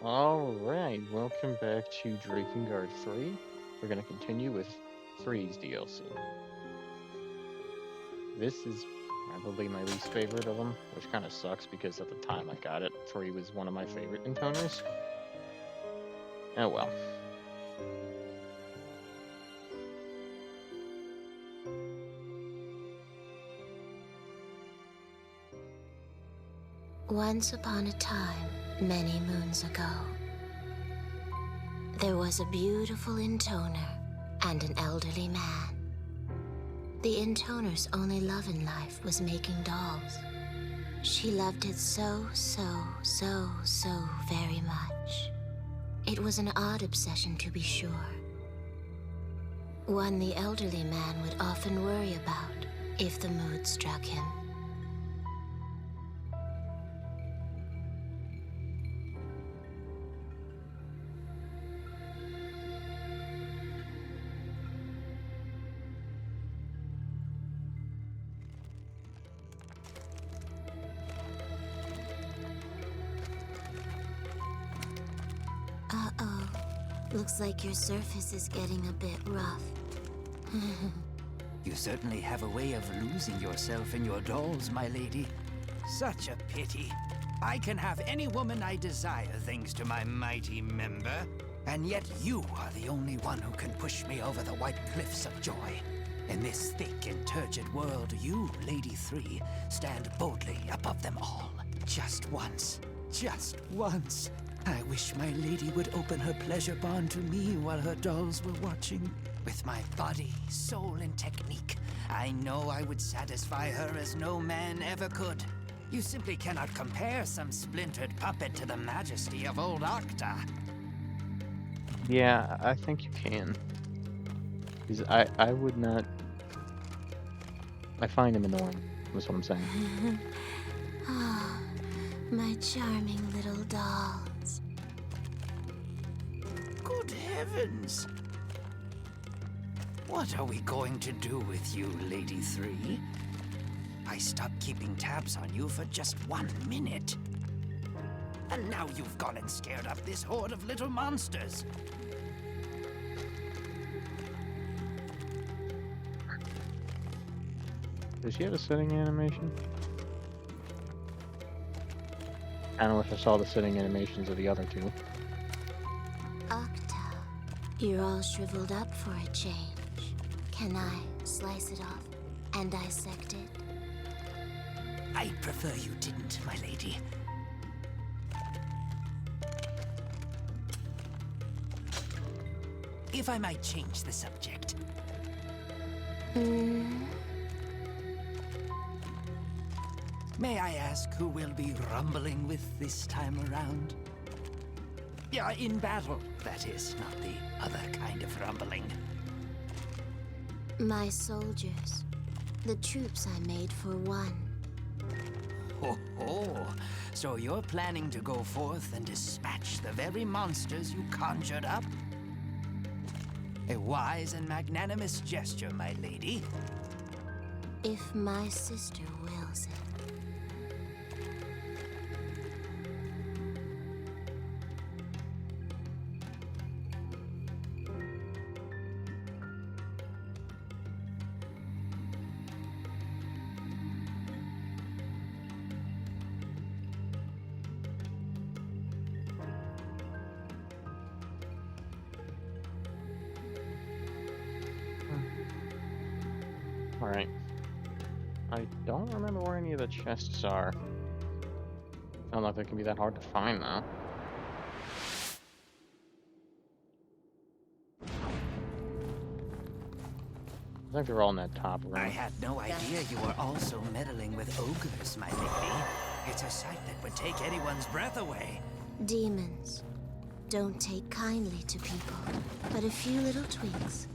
Alright, welcome back to Drakengard 3. We're going to continue with 3's DLC. This is probably my least favorite of them, which kind of sucks because at the time I got it, 3 was one of my favorite intoners. Oh well. Once upon a time, many moons ago, there was a beautiful intoner and an elderly man. The intoner's only love in life was making dolls. She loved it so very much. It was an odd obsession, to be sure. One the elderly man would often worry about if the mood struck him. Uh-oh. Looks like your surface is getting a bit rough. You certainly have a way of losing yourself in your dolls, my lady. Such a pity. I can have any woman I desire thanks to my mighty member. And yet you are the only one who can push me over the white cliffs of joy. In this thick and turgid world, you, Lady 3, stand boldly above them all. Just once. I wish my lady would open her pleasure bond to me while her dolls were watching. With my body, soul, and technique, I know I would satisfy her as no man ever could. You simply cannot compare some splintered puppet to the majesty of old Octa. Yeah, I think you can. Because I would not... I find him annoying, that's what I'm saying. Ah, my charming little dolls. Good heavens! What are we going to do with you, Lady 3? I stopped keeping tabs on you for just 1 minute. And now you've gone and scared up this horde of little monsters. Does she have a sitting animation? I don't know if I saw the sitting animations of the other two. Octa, you're all shriveled up for a change. Can I slice it off and dissect it? I'd prefer you didn't, my lady. If I might change the subject. May I ask who we'll be rumbling with this time around? Yeah, in battle, that is, not the other kind of rumbling. My soldiers. The troops I made for one. Ho ho! So you're planning to go forth and dispatch the very monsters you conjured up? A wise and magnanimous gesture, my lady. If my sister wills it. Alright. I don't remember where any of the chests are. I don't know if they can be that hard to find, though. I think they're all in that top room. I had no idea you were also meddling with ogres, my lady. It's a sight that would take anyone's breath away. Demons don't take kindly to people, but a few little tweaks,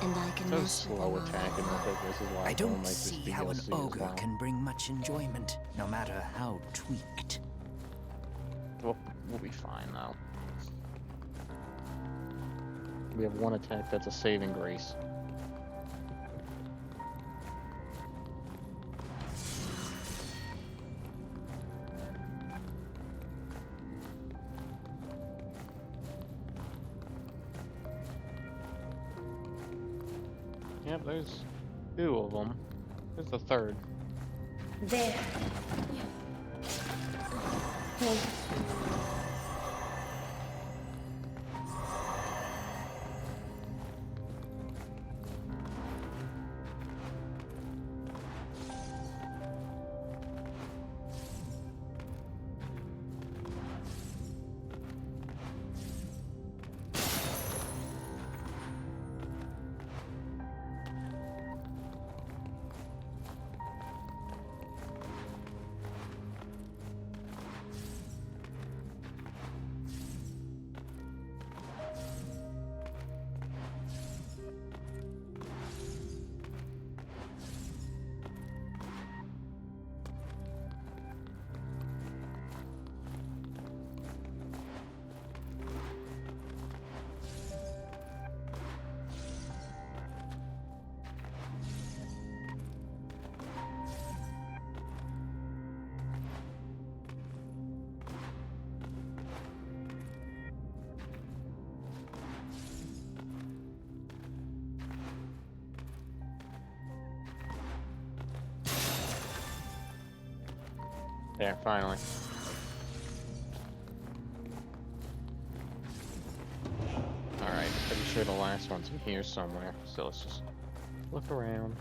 and I can So mess with slow them all attacking. I think this is why I don't don't like this see how an DLC as ogre well. can bring much enjoyment, no matter how tweaked. We'll be fine, though. We have one attack that's a saving grace. Yep, there's 2 of them. There's the third. There. Hey. There, finally. Alright, pretty sure the last one's in here somewhere. So let's just look around.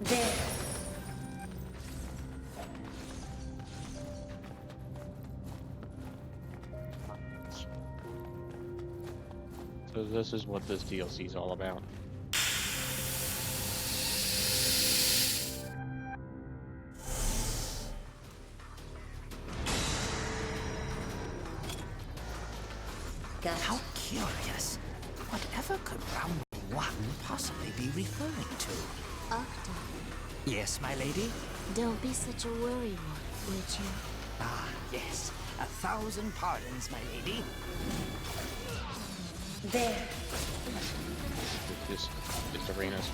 There. So this is what this DLC is all about. How curious. Whatever could round 1 possibly be referring to? Octa, Yes, my lady? don't be such a worrywart, would you? Ah, yes. 1,000 pardons, my lady. There. This arena's.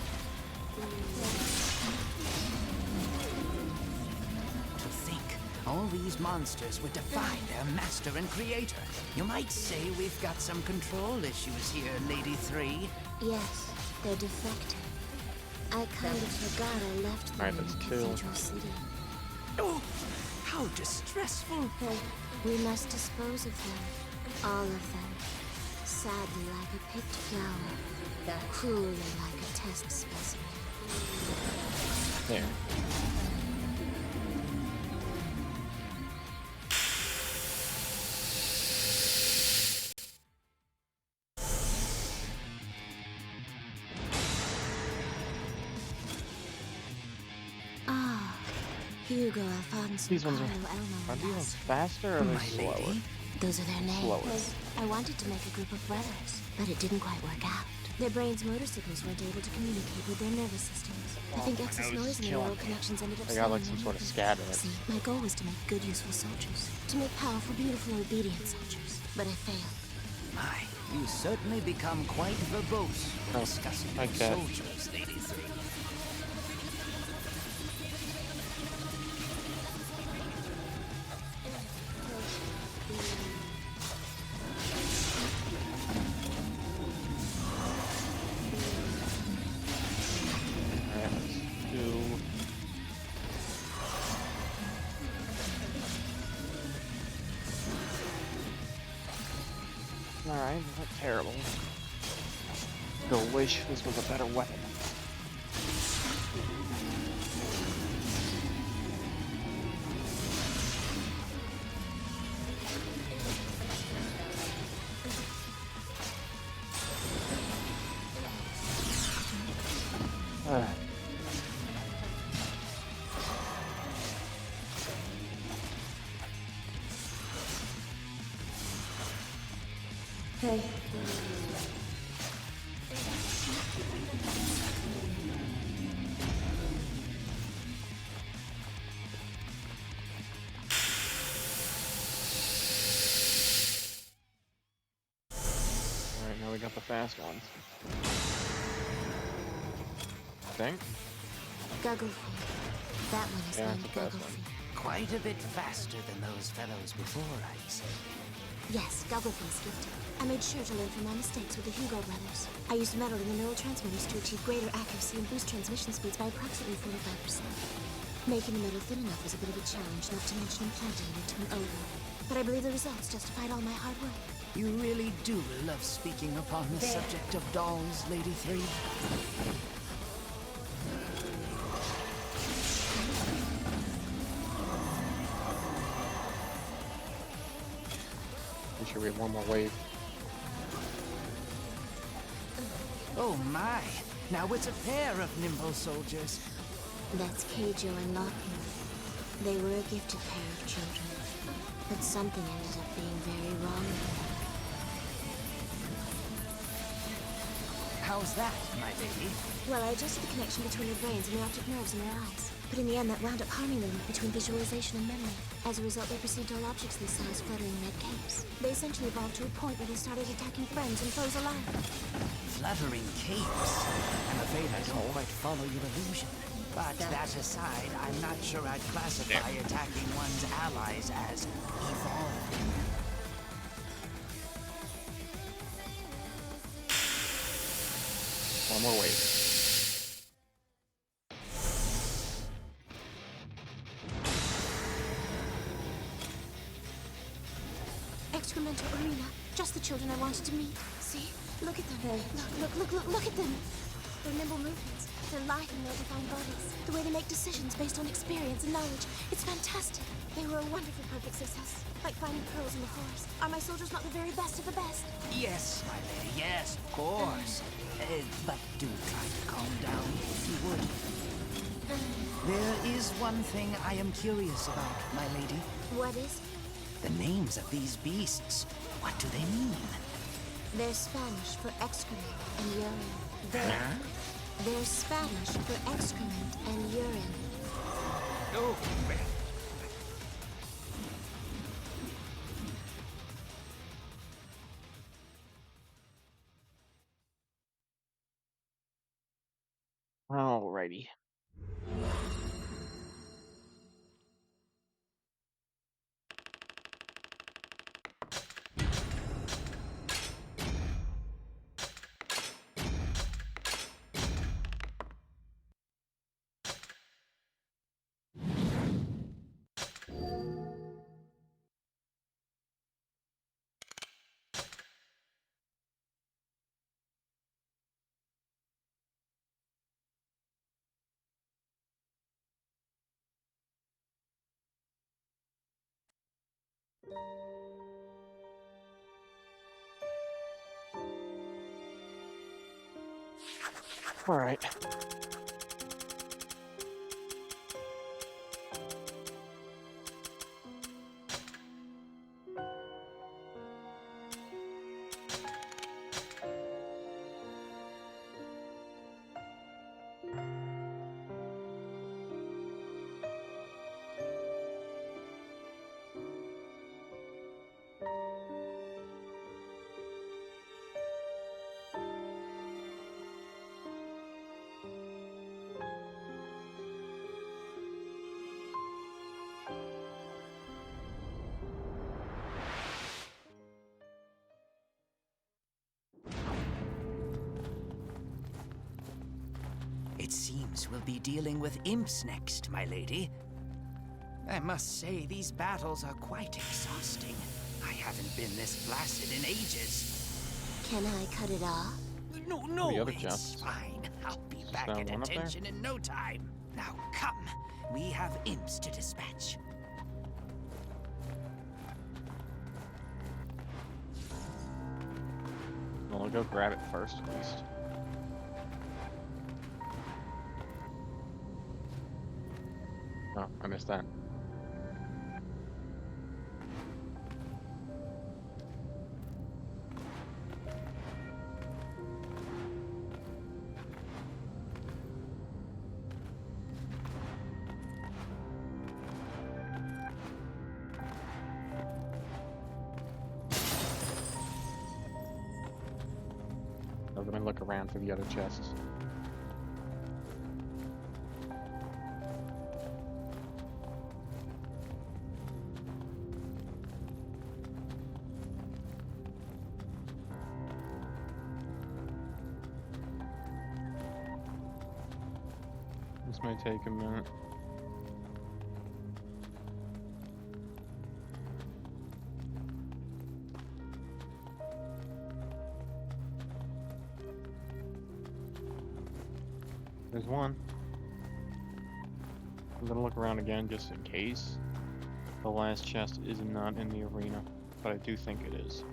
To think, all these monsters would defy their master and creator. You might say we've got some control issues here, Lady 3. Yes, they're defective. I kind of forgot I left them Alright, in that's the 2. Cathedral City. Oh, how distressful. Hey, we must dispose of them. All of them. Sadly like a picked flower. Cruelly like a test specimen. There. Ah, Hugo, Alfonso, These ones Carlo, are Elmo, these and ones Basil. faster or are My they slower? lady? Those are their names. Slower. I wanted to make a group of brothers, but it didn't quite work out. Their brains' motor signals weren't able to communicate with their nervous systems. I think excess nose is noise and their killing neural me. connections ended up They got like slowing some their sort of movement. scat in it. See, my goal was to make good, useful soldiers. To make powerful, beautiful, obedient soldiers. But I failed. My, you certainly become quite verbose when Oh, discussing like your that. soldiers, Lady 3. Alright, let's do. Alright, not terrible. Still wish this was a better weapon. Ah. Hey. Alright, now we got the fast ones. think? Gugglefin. That one is Yeah, named that's the best one. Gugglefin. Quite a bit faster than those fellows before, I'd say. Yes, Gugglefin skipped it. I made sure to learn from my mistakes with the Hugo brothers. I used metal in the neurotransmitters to achieve greater accuracy and boost transmission speeds by approximately 45%. Making the metal thin enough was a bit of a challenge, not to mention implanting it into an ovo. But I believe the results justified all my hard work. You really do love speaking upon the subject of dolls, Lady 3. Pretty sure we have one more wave. Oh my! Now it's a pair of nimble soldiers. That's Keijo and Lockwood. They were a gifted pair of children. But something ended up being very wrong with them. How's that, my lady? Well, I adjusted the connection between their brains and the optic nerves in their eyes. But in the end, that wound up harming the link between visualization and memory. As a result, they perceived all objects they saw as fluttering red capes. They essentially evolved to a point where they started attacking friends and foes alike. Fluttering capes. I'm afraid I don't quite follow your illusion. But that aside, I'm not sure I'd classify attacking one's allies as evolving. One more wave. Excremental arena. Just the children I wanted to meet. See? Look at them. Look at them. Their nimble movements. Their lithe and well-defined bodies. The way they make decisions based on experience and knowledge. It's fantastic. They were a wonderful perfect success. Like finding pearls in the forest. Are my soldiers not the very best of the best? Yes, my lady, yes, of course. But do try to calm down, if you would. There is one thing I am curious about, my lady. What is? The names of these beasts. What do they mean? They're Spanish for excrement and urine. They're Spanish for excrement and urine. Oh, Alrighty. Alright. it seems we'll be dealing with imps next, my lady. I must say, these battles are quite exhausting. I haven't been this blasted in ages. Can I cut it off? No, The other it's chest. fine. I'll be back that at one up there? attention in no time. Now come, we have imps to dispatch. Well, I'll go grab it first, at least. Oh, I missed that. Let me look around for the other chests. This may take a minute. There's one. I'm gonna look around again just in case. The last chest is not in the arena, but I do think it is.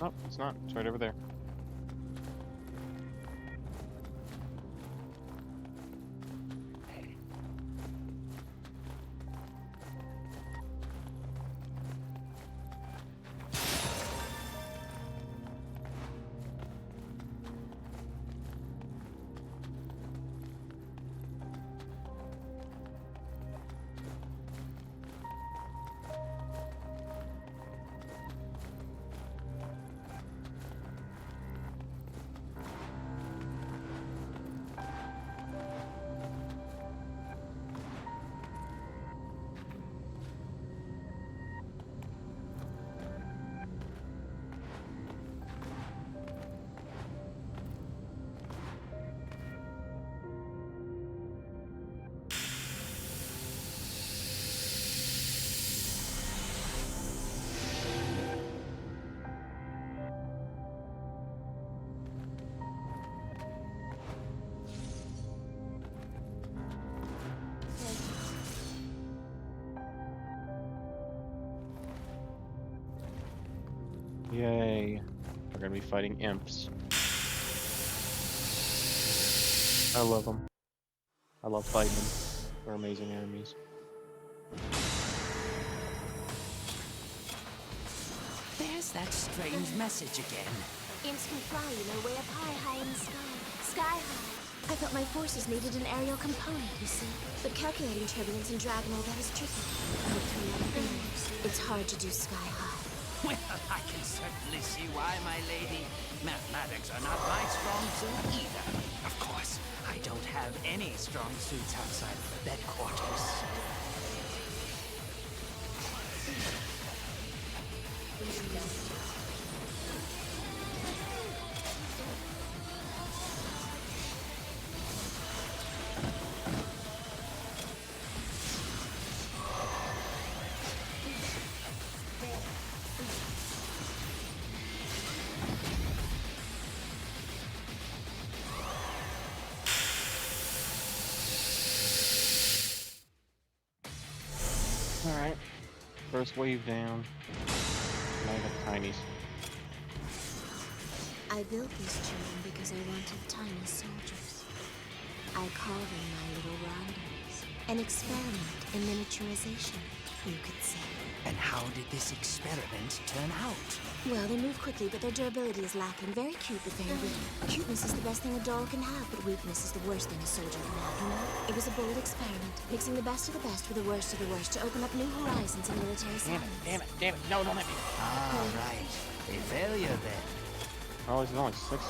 Oh, it's not. It's right over there. Yay. We're gonna be fighting imps. I love them. I love fighting them. They're amazing enemies. There's that strange message again. Imps can fly, you know, way up high, high in the sky. Sky high. I thought my forces needed an aerial component, you see. But calculating turbulence and drag and all that is tricky. With 3 other fingers, it's hard to do sky high. Well, I can certainly see why, my lady. Mathematics are not my strong suit either. Of course, I don't have any strong suits outside of the bed quarters. Alright. First wave down. Now I got tinies. I built these children because I wanted tiny soldiers. I call them my little rondos. An experiment in miniaturization, you could say. And how did this experiment turn out? Well, they move quickly, but their durability is lacking. Very cute, but very weak. Cuteness is the best thing a doll can have, but weakness is the worst thing a soldier can have, you know? It was a bold experiment, mixing the best of the best with the worst of the worst to open up new horizons in military science. Damn it. No, don't let me. All right. A failure then. Oh, there's only 6.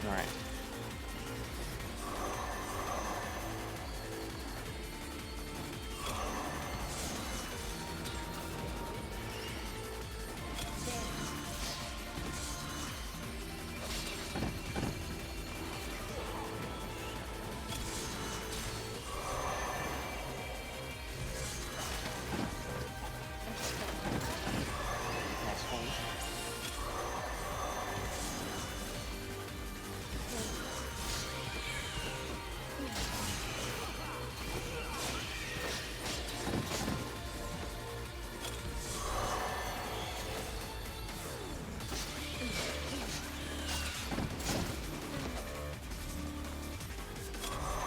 Alright. That's fine.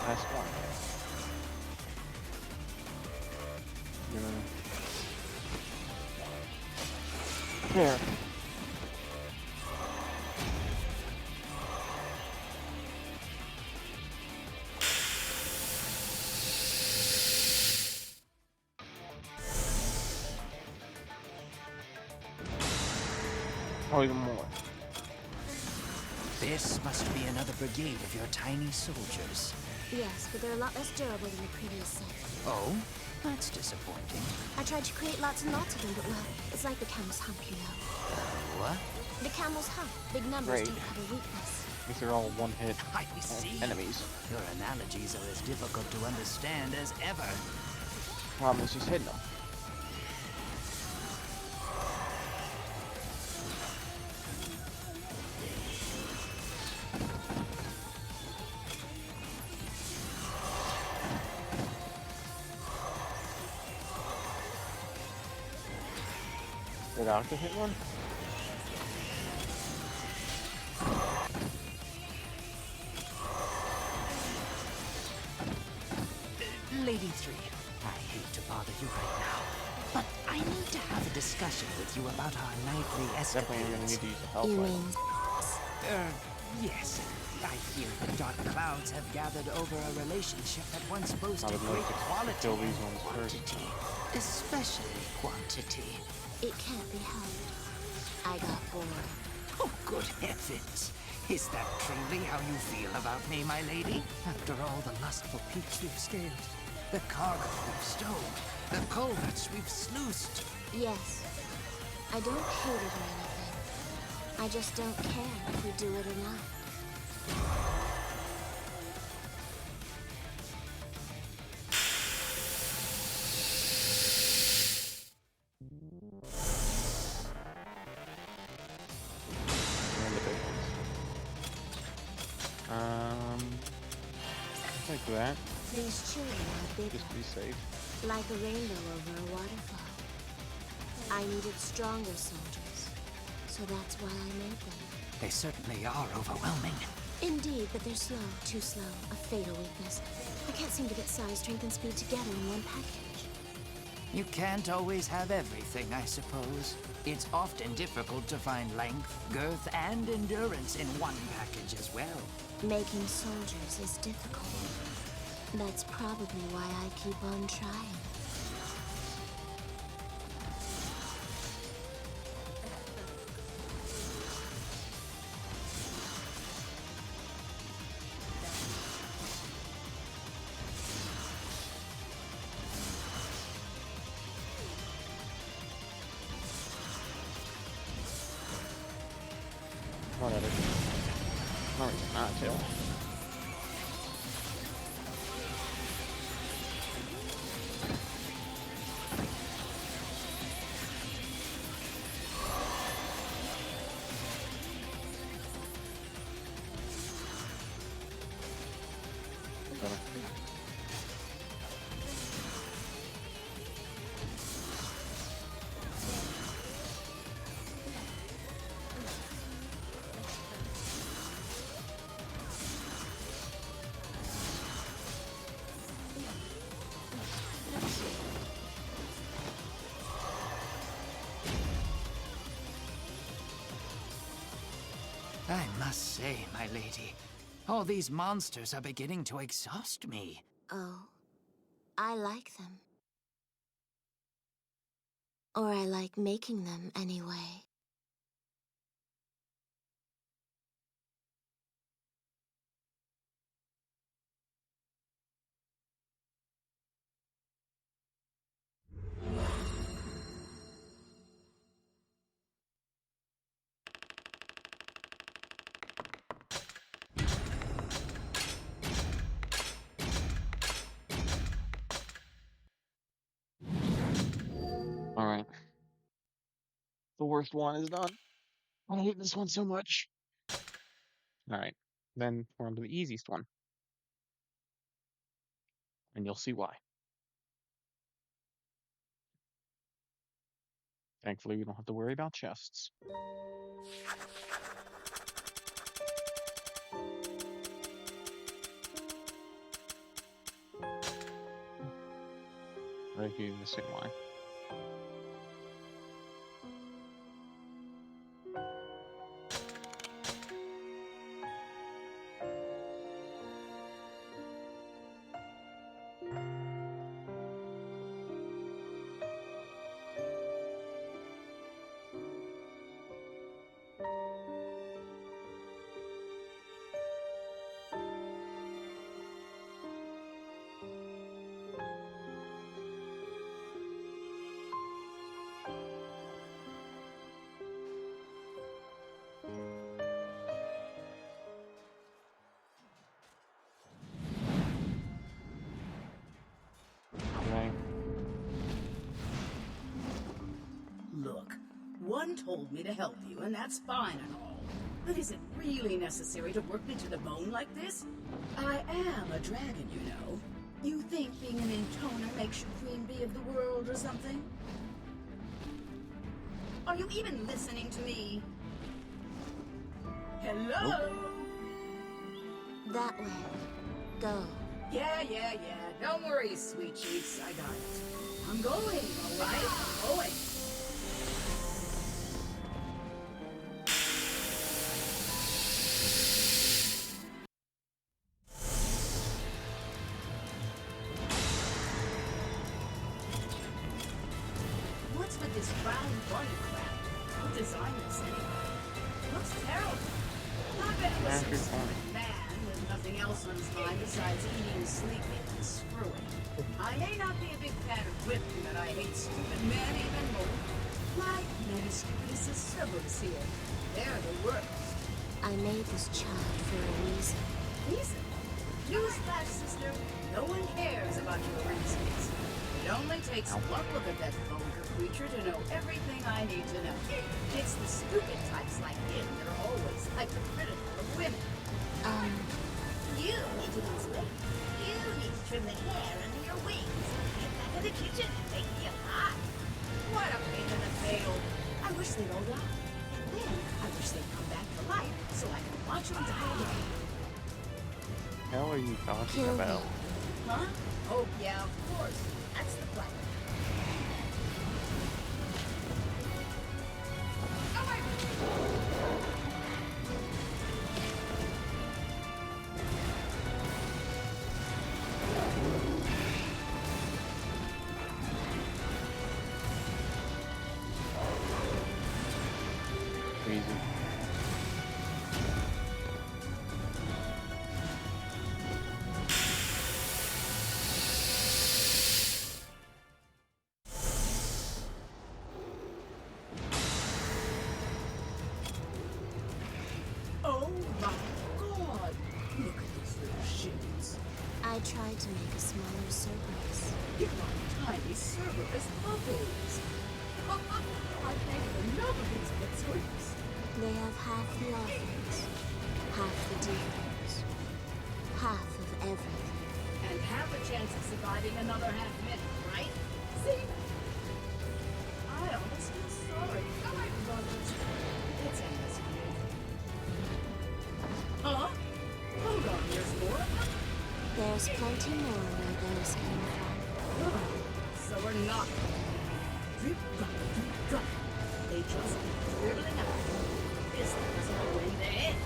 Last one. There. Oh, even more. This must be another brigade of your tiny soldiers. Yes, but they're a lot less durable than the previous set. Oh? That's disappointing. I tried to create lots and lots of them, but well, it's like the camel's hump, you know. What? The camel's hump. Big numbers Right. don't have a weakness. These are all one-hit I see. enemies. Your analogies are as difficult to understand as ever. Problem is just hitting them. Did Octa hit one? Lady 3, I hate to bother you right now, but I need to have a discussion with you about our nightly Definitely gonna escapades. need to use a health You item. mean Yes. I hear the dark clouds have gathered over a relationship that once I boasted would great like to quality kill these and ones first. quantity, especially quantity. it can't be helped? I got bored. Oh, good heavens! Is that truly how you feel about me, my lady? After all the lustful peaks we've scaled, the cargo we've stowed, the culverts we've sluiced. Yes. I don't hate it or anything. I just don't care if we do it or not. And the big ones. Like that. These children are big, Just be safe. like a rainbow over a waterfall. I needed stronger soldiers, so that's why I made them. They certainly are overwhelming. Indeed, but they're slow, too slow, a fatal weakness. I can't seem to get size, strength, and speed together in one package. You can't always have everything, I suppose. It's often difficult to find length, girth, and endurance in one package as well. Making soldiers is difficult. That's probably why I keep on trying. Whatever. No, it's not too. I must say, my lady, all these monsters are beginning to exhaust me. Oh, I like them. Or I like making them anyway. Alright. The worst one is done. I hate this one so much. Alright. Then we're on to the easiest one. And you'll see why. Thankfully, we don't have to worry about chests. Right here, the same why. One told me to help you, and that's fine and all. But is it really necessary to work me to the bone like this? I am a dragon, you know. You think being an intoner makes you queen bee of the world or something? Are you even listening to me? Hello? Nope. That way. Go. Yeah. Don't worry, sweet cheeks. I got it. I'm going, all right? I'm going. What's with this brown bunny crap? Who designed this anyway? Looks terrible. I bet it was After some funny. man with nothing else on his mind besides eating, sleeping, and screwing. I may not be a big fan of whipping, but I hate stupid men even more. Like many stupidest servers here. They're the worst. I made this child for a reason. Reason? Newsflash, sister. No one cares about your reasons. It only takes one look at that vulgar creature to know everything I need to know. It's the stupid types like him that are always hypercritical of women. You need to lose weight. You need to trim the hair under your wings. Get back in the kitchen and make me a pie. What a pain in the tail. I wish they'd all die. And then I wish they'd come back to life so I can watch them die again. Hell are you talking Kill about? him. Huh? Oh, yeah, of course. That's the plan. Easy. Oh my god! Look at these little shits. I tried to make a smaller Cerberus. You're like tiny Cerberus puppies. I think enough of these pipsqueaks. They have half the offense, half the defense, half of everything. And have a chance of surviving another half minute, right? See? I almost feel sorry. Oh my god. It's endless. Huh? Hold on, there's more of them? There's plenty more where those came from. So we're not. Drip, drop, drip, drop. They just keep dribbling out. This is going to end.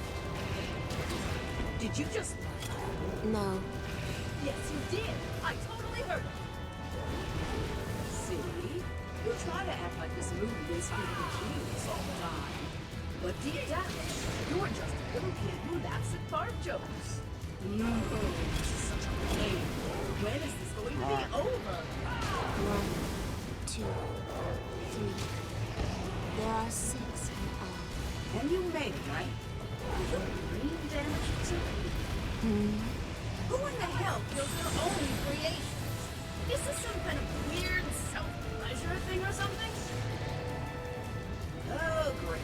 Did you just... No, Yes, you did. I totally heard it. See? You try to act like this movie is for the kids all the time. But deep down, you're just a little kid who laughs at fart jokes. No, this is such a pain. When is this going to be over? 1, 2, 3. There are 6 in all. And you made it, right? You brain damage or something? Who in the hell kills their own creations? Is this some kind of weird self-pleasure thing or something? Oh, great.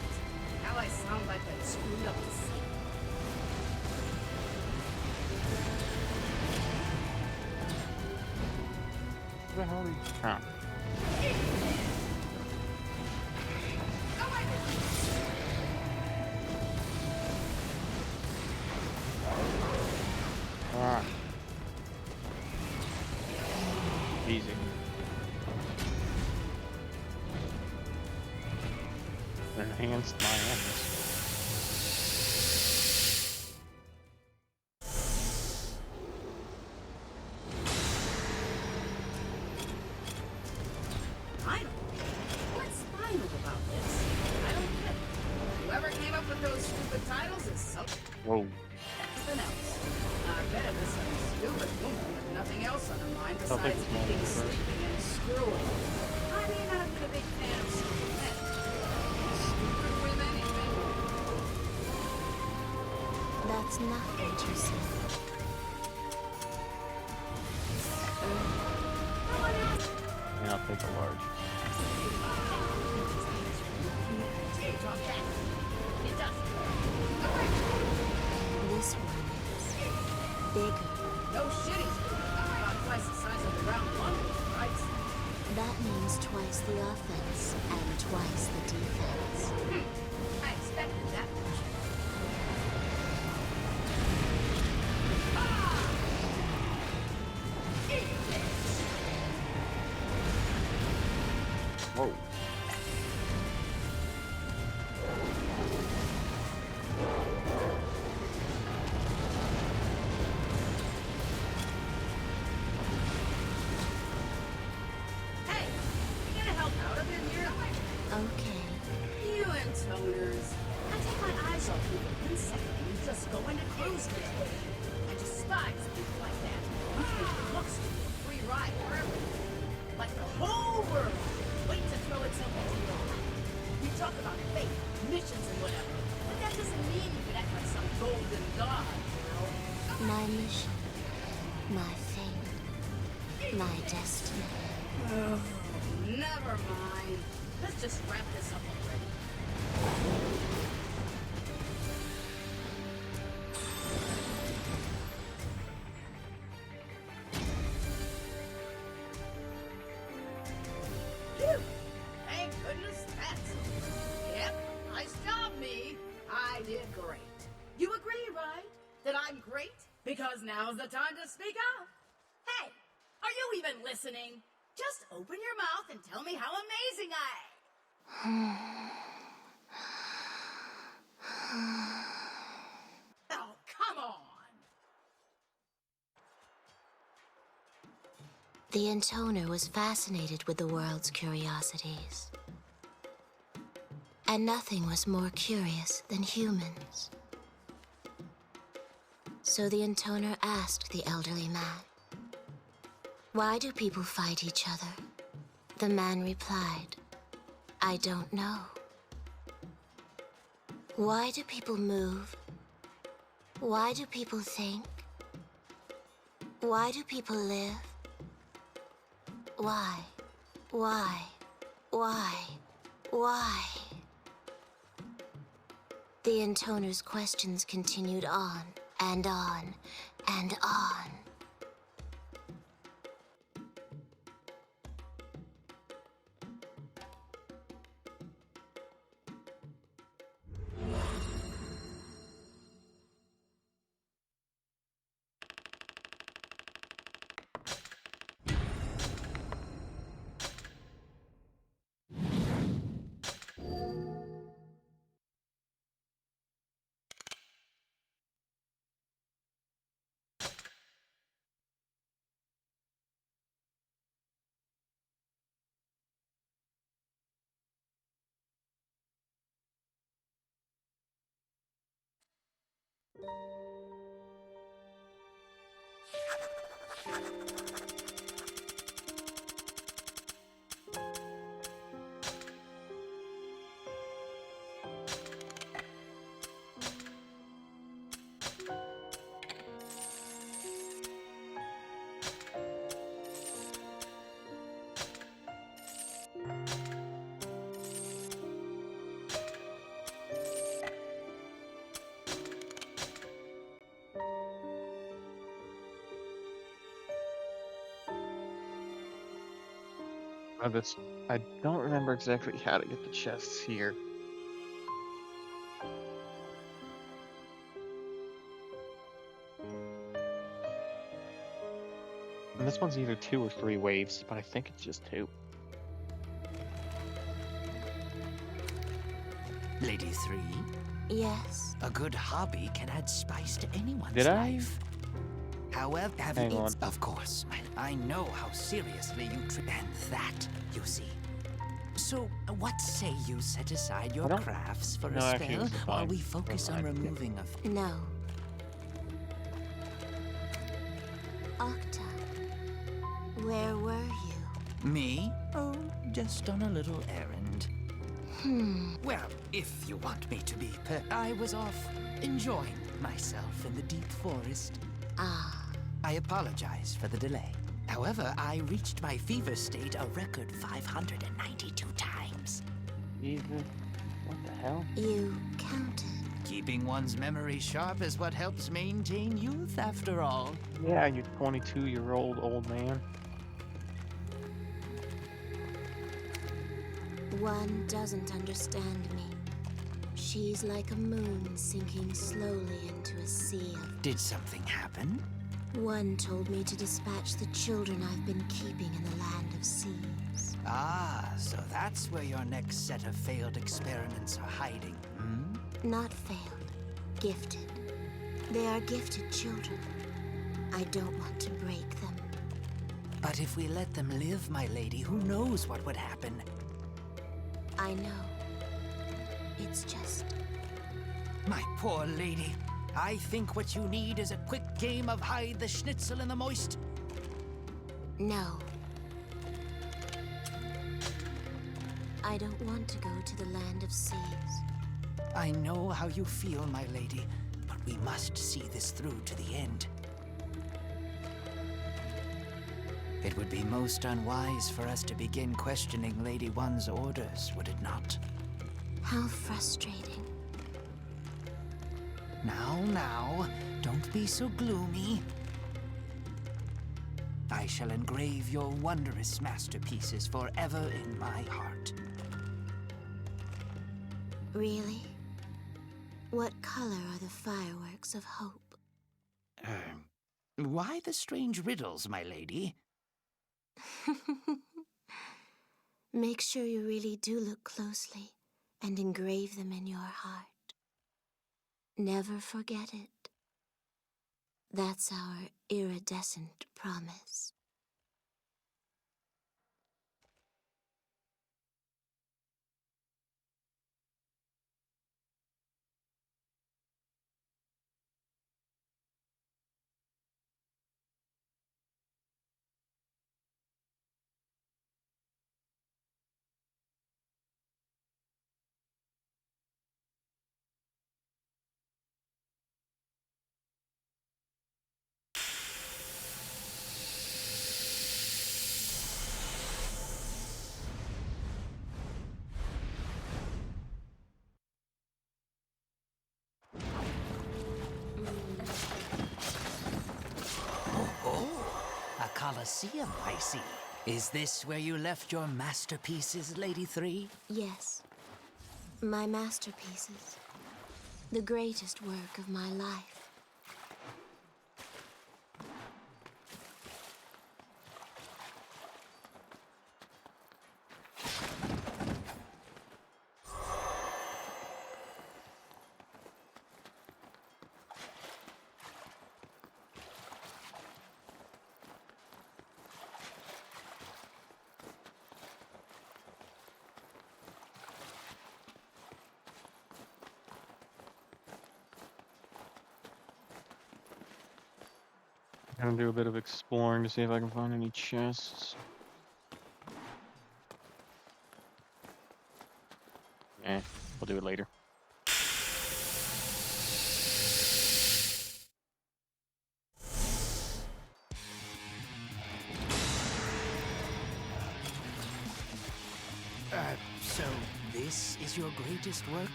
Now I sound like I screwed up the scene. What the hell are you? Ah. Ah. Easy. Enhanced my illness. Final? What's final about this? I don't get it. Whoever came up with those stupid titles is something Whoa. else. I bet it was some stupid woman with nothing else on her mind Felt like besides it's more eating, than first. sleeping, and screwing. I mean, I've been a big fan of stupid men. Stupid women, even. That's not what you said. And I'll take a large. gauge on that. It does. This one is bigger. No shitties. About twice the size of the round one, right? That means twice the offense and twice the defense. I expected that much. Whoa. Hey, you gonna help out a bit here? Okay. You intoners. I take my eyes off you for 1 second and you just go into cruise control. I despise people like that. You think it looks to be a free ride wherever. Like the whole world. Wait to throw itself into your lap. We talk about faith, missions and whatever. But that doesn't mean you can act like some golden god, you know? My mission, my fate, my destiny. Oh, never mind. Let's just wrap this up already. Phew! Thank goodness that's over. Yep, nice job, me. I did great. You agree, right? That I'm great? Because now's the time to speak up. Hey, are you even listening? Just open your mouth and tell me how amazing I am. Oh, come on. The intoner was fascinated with the world's curiosities. And nothing was more curious than humans. So the intoner asked the elderly man, "Why do people fight each other?" The man replied, "I don't know." Why do people move? Why do people think? Why do people live? Why? Why? Why? The intoner's questions continued on and on and on. This, I don't remember exactly how to get the chests here. And this one's either 2 or 3 waves, but I think it's just 2. Lady 3, Yes? a good hobby can add spice to anyone's Did I? life. However, have Hang you... on. Of course, I know how seriously you treat... And that, you see. So, what say you set aside your I don't- crafts for No, a actually, spell this is while fine. we focus on Never mind. removing a... No. Octa, where were you? Me? Oh, just on a little errand. Well, if you want me to be I was off enjoying myself in the deep forest. Ah, I apologize for the delay. However, I reached my fever state a record 592 times. Jesus. What the hell? You counted. Keeping one's memory sharp is what helps maintain youth, after all. Yeah, you 22-year-old old man. One doesn't understand me. She's like a moon sinking slowly into a sea of... Did something happen? One told me to dispatch the children I've been keeping in the land of seas. Ah, so that's where your next set of failed experiments are hiding, hmm? Not failed. Gifted. They are gifted children. I don't want to break them. But if we let them live, my lady, who knows what would happen? I know. It's just... My poor lady. I think what you need is a quick game of hide the schnitzel in the moist. No. I don't want to go to the land of seas. I know how you feel, my lady, but we must see this through to the end. It would be most unwise for us to begin questioning Lady One's orders, would it not? How frustrating. Now, don't be so gloomy. I shall engrave your wondrous masterpieces forever in my heart. Really? What color are the fireworks of hope? Why the strange riddles, my lady? Make sure you really do look closely and engrave them in your heart. Never forget it. That's our iridescent promise. A Colosseum, I see. Is this where you left your masterpieces, Lady Three? Yes. My masterpieces. The greatest work of my life. Gonna do a bit of exploring to see if I can find any chests. We'll do it later. So this is your greatest work?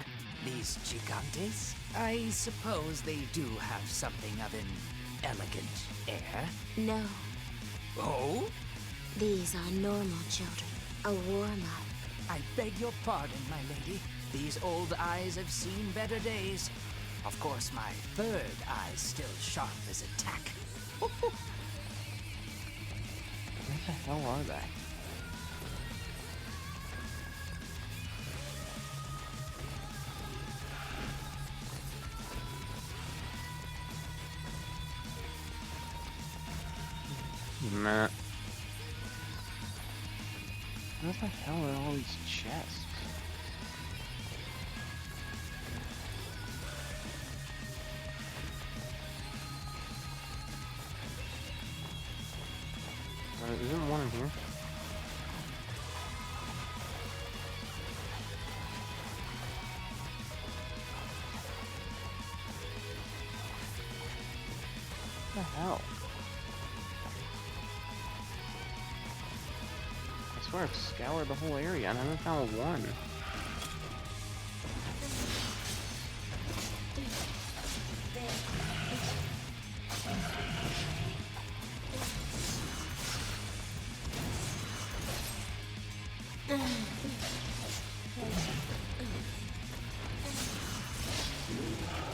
These gigantes? I suppose they do have something of an elegant air. No, Oh? these are normal children. A warm-up. I beg your pardon, my lady. These old eyes have seen better days. Of course, my third eye's still sharp as a tack. Where the hell are they? Nah. Where the hell are all these chests? Isn't one in here? What the hell? I swear I've scoured the whole area and I haven't found one.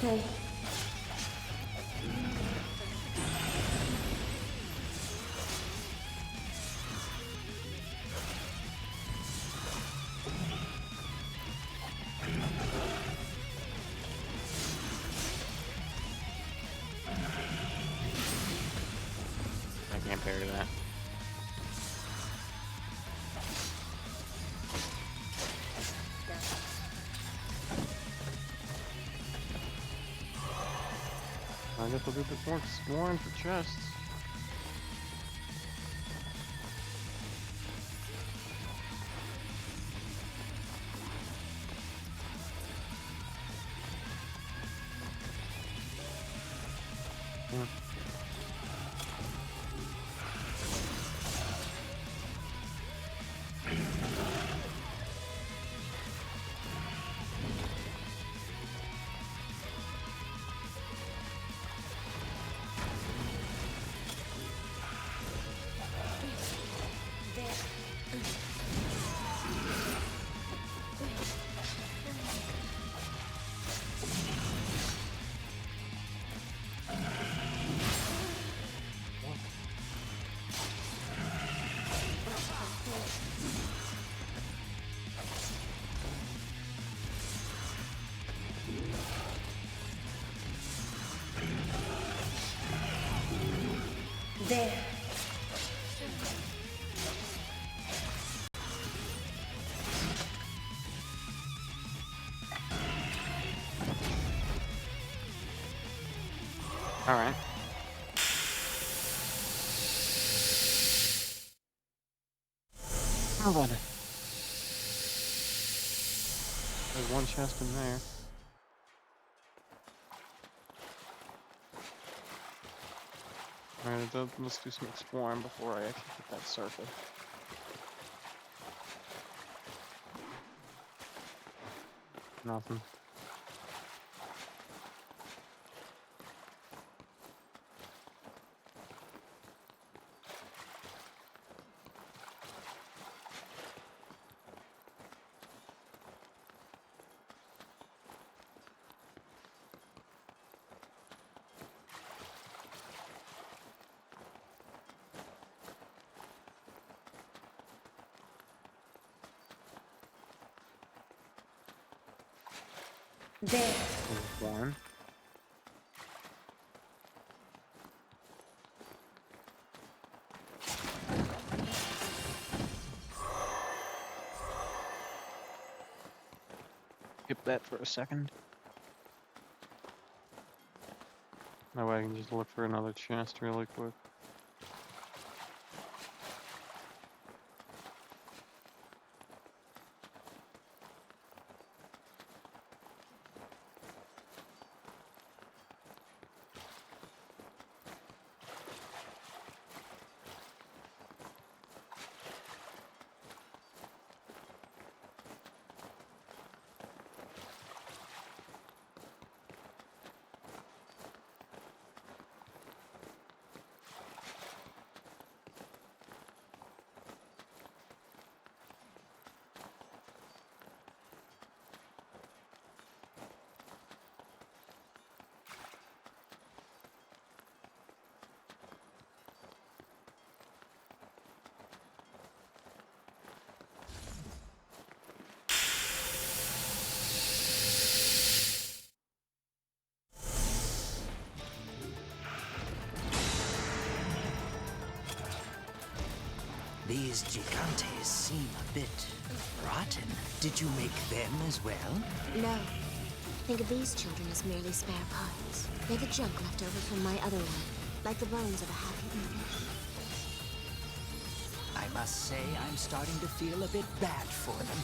Hey. I can't parry that. I guess I'll do a bit more exploring for chests. Yeah. There. All right. How about it? There's one chest in there. Alright, let's do some exploring before I actually hit that circle. Nothing. There. There's one. Skip that for a second. That way I can just look for another chest really quick. These gigantes seem a bit rotten. Did you make them as well? No. Think of these children as merely spare parts. They're the junk left over from my other one, like the bones of a happy eater. I must say I'm starting to feel a bit bad for them.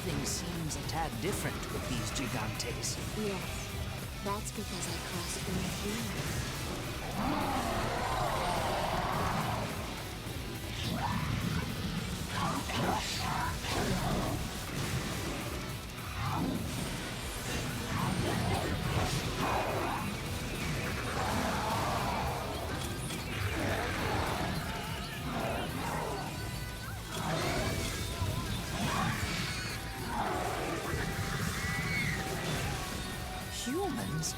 everything seems a tad different with these gigantes. Yes, that's because I crossed them with you. Humans?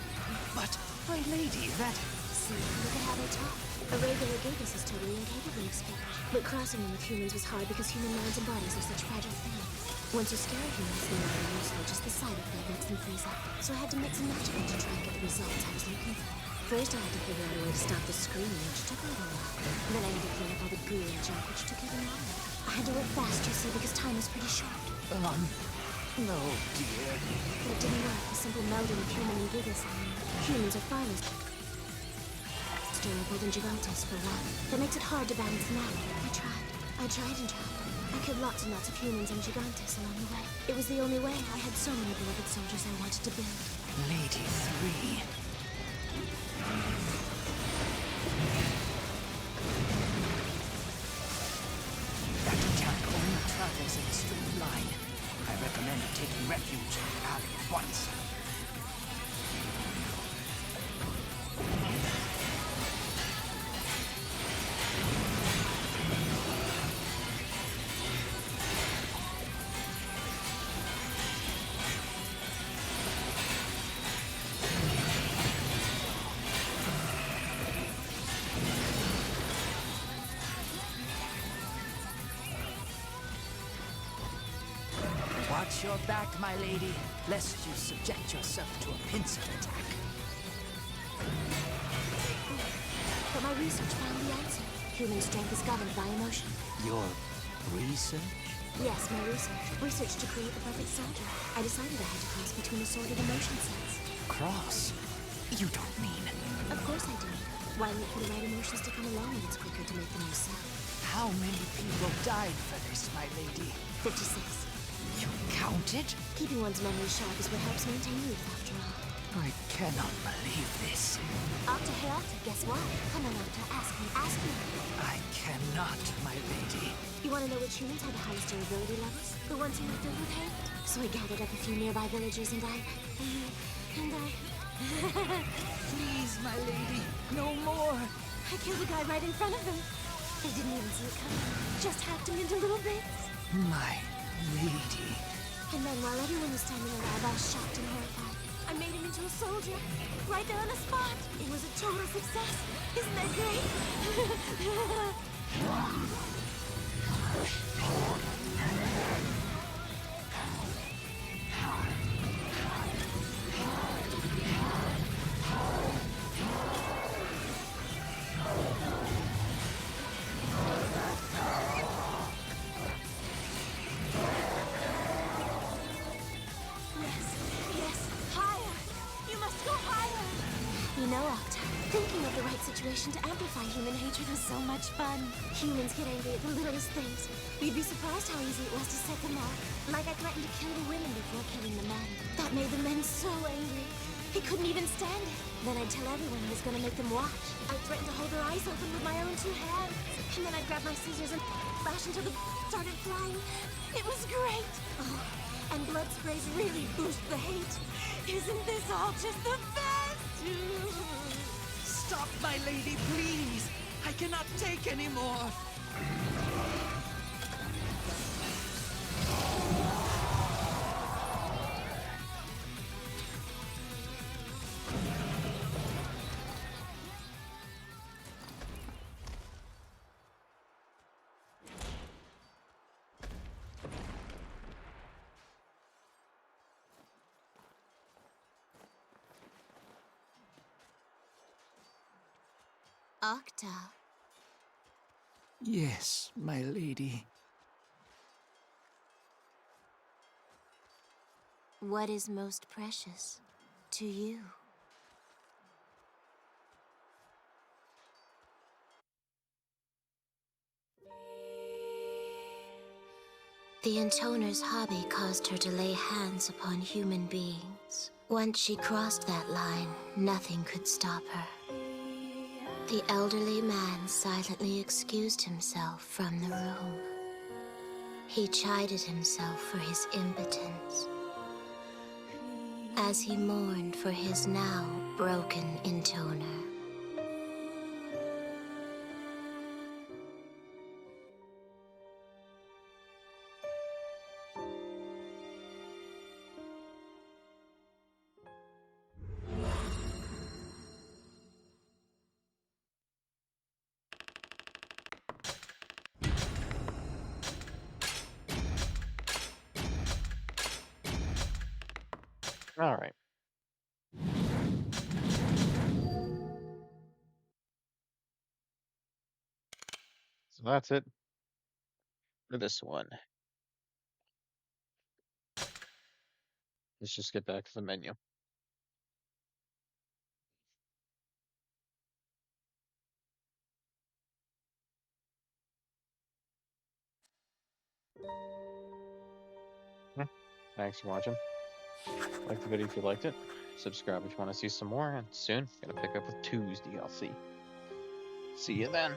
But, my lady, that... See, look at how they talk. A regular Gigas is totally incapable of speech. But crossing them with humans was hard because human minds and bodies are such fragile things. Once you scare humans, they are useful. Just the sight of them makes them freeze up. So I had to mix some magic in to try and get the results I was looking for. First, I had to figure out a way to stop the screaming, which took a little while. Then I had to clean up all the goo and junk, which took even longer. I had to work fast, you see, because time was pretty short. No, dear. But it didn't work. The simple melding of human and Gigas. Humans are far less durable than Gigantes, for one. That makes it hard to balance them out. I tried and tried. I killed lots and lots of humans and Gigantes along the way. It was the only way. I had so many beloved soldiers I wanted to build. Lady 3. That attack only travels in a straight line. I recommend taking refuge in the alley at once. Watch your back, my lady, lest you subject yourself to a pincer attack. But my research found the answer. Human strength is governed by emotion. Your research? Yes, my research. Research to create the perfect soldier. I decided I had to cross between assorted emotion sets. Cross? You don't mean... Of course I do. Why wait for the right emotions to come along when it's quicker to make them yourself? How many people died for this, my lady? 56. You counted? Keeping one's memory sharp is what helps maintain youth, after all. I cannot believe this. Octa, hey Octa, guess what? Come on, Octa, ask me. I cannot, my lady. You want to know which humans have the highest durability levels? The ones who were filled with hate? So I gathered up a few nearby villagers and I... Please, my lady, no more. I killed a guy right in front of them. They didn't even see it coming. Just hacked him into little bits. My lady. And then while everyone was standing around, all shocked and horrified, I made him into a soldier. Right there on the spot. It was a total success. Isn't that great? You know, Octa, thinking of the right situation to amplify human hatred was so much fun. Humans get angry at the littlest things. You'd be surprised how easy it was to set them off. Like I threatened to kill the women before killing the men. That made the men so angry. They couldn't even stand it. Then I'd tell everyone I was gonna make them watch. I threatened to hold their eyes open with my own two hands. And then I'd grab my scissors and slash until the started flying. It was great. Oh, and blood sprays really boost the hate. Isn't this all just the best? Stop, my lady, please. I cannot take any more. Octa. Yes, my lady. What is most precious to you? The intoner's hobby caused her to lay hands upon human beings. Once she crossed that line, nothing could stop her. The elderly man silently excused himself from the room. He chided himself for his impotence, as he mourned for his now broken intoner. All right. So that's it for this one. Let's just get back to the menu. Yeah. Thanks for watching. Like the video if you liked it. Subscribe if you want to see some more. And soon, gonna pick up with Tuesday. I'll see. See you then.